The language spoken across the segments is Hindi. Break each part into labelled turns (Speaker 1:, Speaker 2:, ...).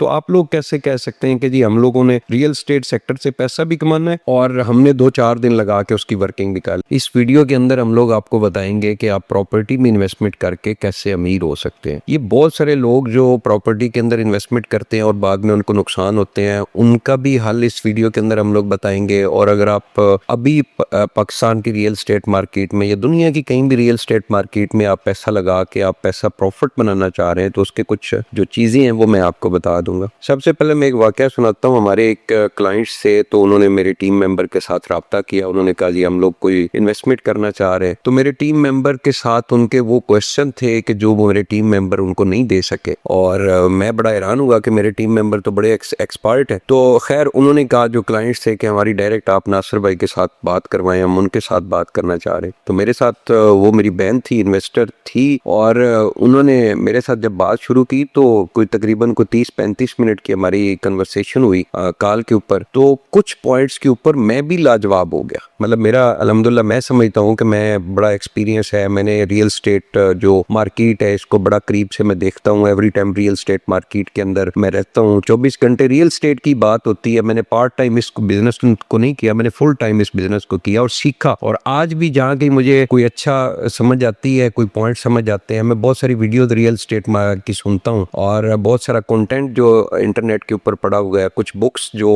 Speaker 1: तो आप लोग कैसे कह सकते हैं कि जी हम लोगों ने रियल स्टेट सेक्टर से पैसा भी कमाना है और हमने 2-4 दिन लगा के उसकी वर्किंग निकाली। इस वीडियो के अंदर हम लोग आपको बताएंगे कि आप प्रॉपर्टी में इन्वेस्टमेंट करके कैसे अमीर हो सकते हैं। ये बहुत सारे लोग जो प्रॉपर्टी के अंदर इन्वेस्टमेंट करते हैं और बाद में उनको नुकसान होते हैं, उनका भी हल इस वीडियो के अंदर हम लोग बताएंगे। और अगर आप अभी पाकिस्तान की रियल स्टेट मार्केट में या दुनिया की कहीं भी रियल स्टेट मार्केट में आप पैसा लगा के आप पैसा प्रॉफिट बनाना चाह रहे हैं, तो उसके कुछ जो चीजें हैं वो मैं आपको बता दूंगा। सबसे पहले मैं एक वाकया सुनाता हूँ हमारे एक क्लाइंट से। तो उन्होंने मेरे टीम मेंबर के साथ राब्ता किया, उन्होंने कहा जी हम लोग कोई इन्वेस्टमेंट करना चाह रहे हैं। तो मेरे टीम मेंबर के साथ उनके वो क्वेश्चन थे कि जो मेरे टीम मेंबर उनको नहीं दे सके, और मैं बड़ा हैरान हुआ कि मेरे टीम मेंबर तो बड़े एक्सपर्ट है। तो खैर उन्होंने कहा जो क्लाइंट्स थे कि हमारी डायरेक्ट आप नासिर भाई के साथ बात करवाएं, हम उनके साथ बात करना चाह रहे हैं। तो मेरे साथ वो मेरी बहन थी, इन्वेस्टर थी, और उन्होंने मेरे साथ जब बात शुरू की तो कोई तकरीबन 30-35 मिनट की हमारी कन्वर्सेशन हुई कॉल के ऊपर। तो कुछ पॉइंट्स के ऊपर मैं भी लाजवाब हो गया। मतलब मेरा अल्हम्दुलिल्लाह मैं समझता हूँ कि मैं बड़ा एक्सपीरियंस है, मैंने रियल स्टेट जो मार्केट है इसको बड़ा करीब से मैं देखता हूँ। Every time real estate market के अंदर मैं रहता हूँ, 24 घंटे रियल स्टेट की बात होती है। मैंने पार्ट टाइम इस बिजनेस को नहीं किया, मैंने फुल टाइम इस बिजनेस को किया और सीखा। और आज भी जहाँ कहीं मुझे कोई अच्छा समझ आती है, कोई पॉइंट समझ आते हैं, मैं बहुत सारी वीडियो रियल स्टेट की सुनता हूँ और बहुत सारा कंटेंट जो इंटरनेट के ऊपर पड़ा हुआ है, कुछ बुक्स जो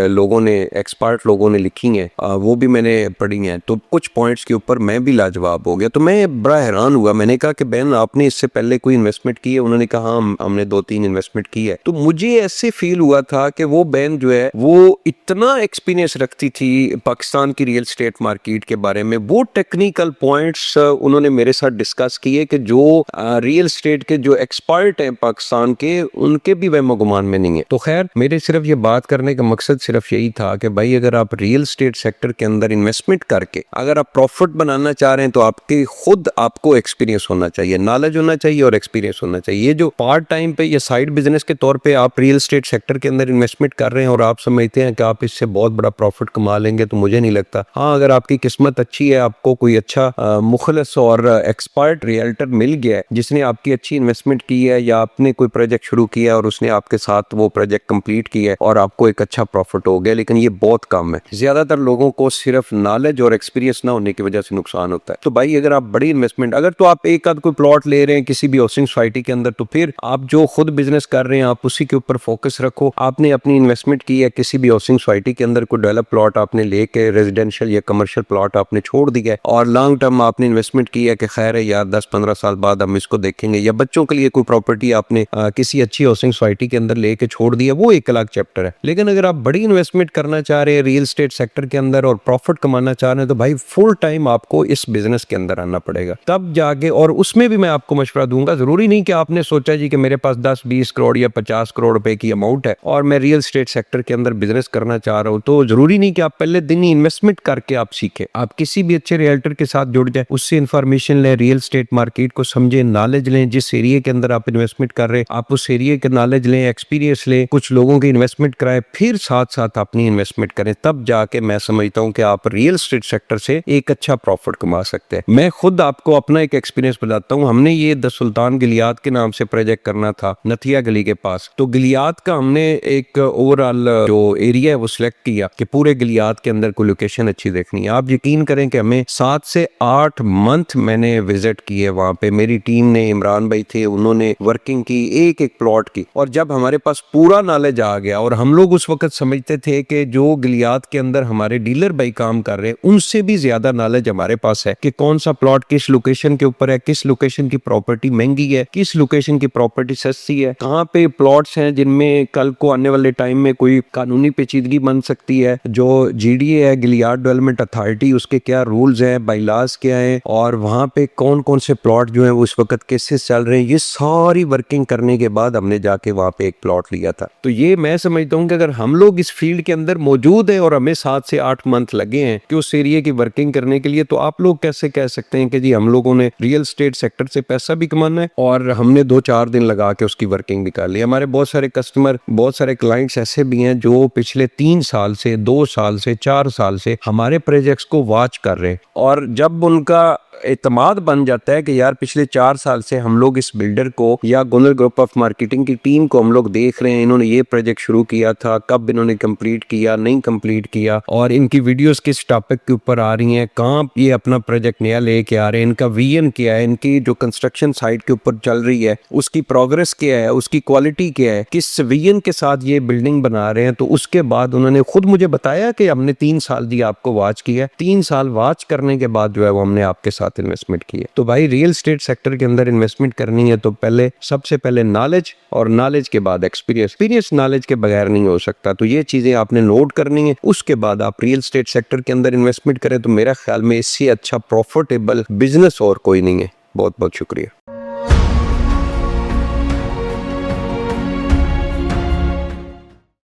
Speaker 1: लोगों ने एक्सपर्ट लोगों ने लिखी हैं वो भी मैंने पढ़ी हैं। तो कुछ पॉइंट्स के ऊपर मैं भी लाजवाब हो गया। तो मैं बड़ा हैरान हुआ। मैंने कहा कि बहन आपने इससे पहले कोई इन्वेस्टमेंट की है? उन्होंने कहा हाँ हमने 2-3 इन्वेस्टमेंट की है। तो मुझे ऐसे फील हुआ था कि वो बहन जो है वो इतना एक्सपीरियंस रखती थी पाकिस्तान की रियल स्टेट मार्केट के बारे में। वो टेक्निकल पॉइंट्स उन्होंने मेरे साथ डिस्कस किए कि जो रियल स्टेट के जो एक्सपर्ट हैं पाकिस्तान के, उनके भी वहम गुमान में नहीं है। तो खैर मेरे सिर्फ ये बात करने का मकसद सिर्फ यही था कि भाई अगर आप रियल स्टेट सेक्टर के अंदर इन्वेस्टमेंट करके अगर आप प्रॉफिट बनाना चाह रहे हैं तो आपके खुद आपको एक्सपीरियंस होना चाहिए, नॉलेज होना चाहिए और एक्सपीरियंस होना चाहिए। ये जो पार्ट टाइम पे या साइड बिजनेस के तौर पे आप रियल स्टेट सेक्टर के अंदर इन्वेस्टमेंट कर रहे हैं और आप समझते हैं कि आप इससे बहुत बड़ा प्रॉफिट कमा लेंगे, तो मुझे नहीं लगता। हाँ अगर आपकी किस्मत अच्छी है, आपको कोई अच्छा मुखलस और एक्सपर्ट रियल्टर मिल गया है जिसने आपकी अच्छी इन्वेस्टमेंट की है, या आपने कोई प्रोजेक्ट शुरू किया और उसने आपके साथ वो प्रोजेक्ट कंप्लीट किया है और आपको एक अच्छा प्रॉफिट हो गया, लेकिन ये बहुत कम है। ज्यादातर लोगों को सिर्फ नॉलेज और एक्सपीरियंस ना होने की वजह से नुकसान होता है। तो भाई अगर आप बड़ी इन्वेस्टमेंट, अगर तो आप एक आध कोई प्लॉट ले रहे हैं किसी भी हाउसिंग सोसाइटी के अंदर, तो फिर आप जो खुद बिजनेस कर रहे हैं आप उसी के ऊपर फोकस रखो। आपने अपनी इन्वेस्टमेंट की है किसी भी हाउसिंग सोसाइटी के अंदर, कोई डेवलप प्लॉट आपने लेके रेजिडेंशियल या कमर्शियल प्लॉट आपने छोड़ दिया है और लॉन्ग टर्म आपने इन्वेस्टमेंट की है कि खैर है यार 10-15 साल बाद हम इसको देखेंगे, या बच्चों के लिए कोई प्रॉपर्टी आपने किसी अच्छी हाउसिंग सोसाइटी के अंदर लेके छोड़ दिया, वो एक अलग चैप्टर है। लेकिन अगर आप बड़ी इन्वेस्टमेंट करना चाह रहे हैं रियल स्टेट सेक्टर के अंदर और प्रॉफिट कमाना चाह रहे हैं, तो भाई फुल टाइम आपको इस बिजनेस के अंदर आना पड़ेगा, तब जाके। और उसमें भी मैं आपको मशवरा दूंगा, जरूरी नहीं कि आपने सोचा जी कि मेरे पास 10-20 करोड़ या 50 करोड़ रुपए की अमाउंट है और मैं रियल स्टेट सेक्टर के अंदर बिजनेस करना चाह रहा हूं, तो जरूरी नहीं कि आप पहले दिन ही इन्वेस्टमेंट करके आप सीखें। आप किसी भी अच्छे रियल्टर के साथ जुड़ जाए, उससे इंफॉर्मेशन लें, रियल स्टेट मार्केट को समझें, नॉलेज लें। जिस एरिया के अंदर आप इन्वेस्टमेंट कर रहे हैं आप उस एरिया के नॉलेज लें, एक्सपीरियंस लें, कुछ लोगों की इन्वेस्टमेंट कराएं, फिर साथ साथ अपनी इन्वेस्टमेंट करें। तब जाके मैं समझता हूं कि आप रियल स्टेट सेक्टर से एक अच्छा प्रॉफिट कमा सकते हैं। मैं खुद आपको अपना एक एक्सपीरियंस बताता हूं। हमने ये द सुल्तान गिलियाद के नाम से प्रोजेक्ट करना था नथिया गली के पास। तो गिलियाद का हमने एक ओवरऑल जो एरिया है वो सिलेक्ट किया कि पूरे गिलियाद के अंदर कोई लोकेशन अच्छी देखनी है। आप यकीन करें कि हमें 7 से 8 मंथ मैंने विजिट किए वहां पे। मेरी टीम ने, इमरान भाई थे, उन्होंने वर्किंग की एक एक प्लॉट की। और जब हमारे पास पूरा नॉलेज आ गया, और हम लोग उस वक्त समझते थे कि जो गिलियाद के अंदर हमारे डीलर भाई काम कर रहे हैं उनसे भी ज्यादा नॉलेज हमारे पास है कि कौन सा प्लॉट किस लोकेशन के ऊपर है, किस लोकेशन की प्रॉपर्टी महंगी है, किस लोकेशन की प्रॉपर्टी सस्ती है, कहाँ पे प्लॉट्स हैं जिनमें कल को आने वाले टाइम में कोई कानूनी पेचीदगी बन सकती है, जो जीडीए है गिलियाद डेवलपमेंट अथॉरिटी, उसके क्या रूल्स हैं, बाइलास क्या है, और वहां पे कौन कौन से प्लॉट जो है उस वक्त केसेस चल रहे हैं। ये सारी वर्किंग करने के बाद हमने जाके वहां पे एक प्लॉट लिया था। तो ये मैं समझता हूँ कि अगर हम लोग इस फील्ड के अंदर मौजूद है और हमें 7 से 8 मंथ लगे हैं कि उस एरिया की वर्किंग करने के लिए, तो आप लोग कैसे कह सकते हैं कि जी हम लोगों ने रियल स्टेट सेक्टर से पैसा भी कमाना है और हमने 2-4 दिन लगा के उसकी वर्किंग निकाली। हमारे बहुत सारे कस्टमर, बहुत सारे क्लाइंट्स ऐसे भी हैं जो पिछले 3 साल से, 2 साल से, 4 साल से हमारे प्रोजेक्ट्स को वॉच कर रहे हैं, और जब उनका एतमाद बन जाता है कि यार पिछले 4 साल से हम लोग इस बिल्डर को या गुनर ग्रुप ऑफ मार्केटिंग की टीम को हम लोग देख रहे हैं, इन्होंने ये प्रोजेक्ट शुरू किया था, कब इन्होंने कंप्लीट किया, नहीं कंप्लीट किया, और इनकी वीडियोस किस टॉपिक के ऊपर आ रही हैं, कहाँ ये अपना प्रोजेक्ट नया लेके आ रहे हैं, इनका विजन क्या है, इनकी जो कंस्ट्रक्शन साइट के ऊपर चल रही है उसकी प्रोग्रेस क्या है, उसकी क्वालिटी क्या है, किस विजन के साथ ये बिल्डिंग बना रहे हैं। तो उसके बाद उन्होंने खुद मुझे बताया कि हमने 3 साल जी आपको वॉच किया, 3 साल वॉच करने के बाद जो है वो हमने आपके साथ इन्वेस्टमेंट की है। तो भाई रियल एस्टेट सेक्टर के अंदर इन्वेस्टमेंट करनी है तो पहले सबसे पहले नॉलेज, और नॉलेज के बाद एक्सपीरियंस नॉलेज के बगैर नहीं हो सकता। तो ये चीजें आपने नोट करनी है, उसके बाद आप रियल एस्टेट सेक्टर के अंदर इन्वेस्टमेंट करें। तो मेरा ख्याल में इससे अच्छा प्रॉफिटेबल बिजनेस और कोई नहीं है। बहुत बहुत शुक्रिया।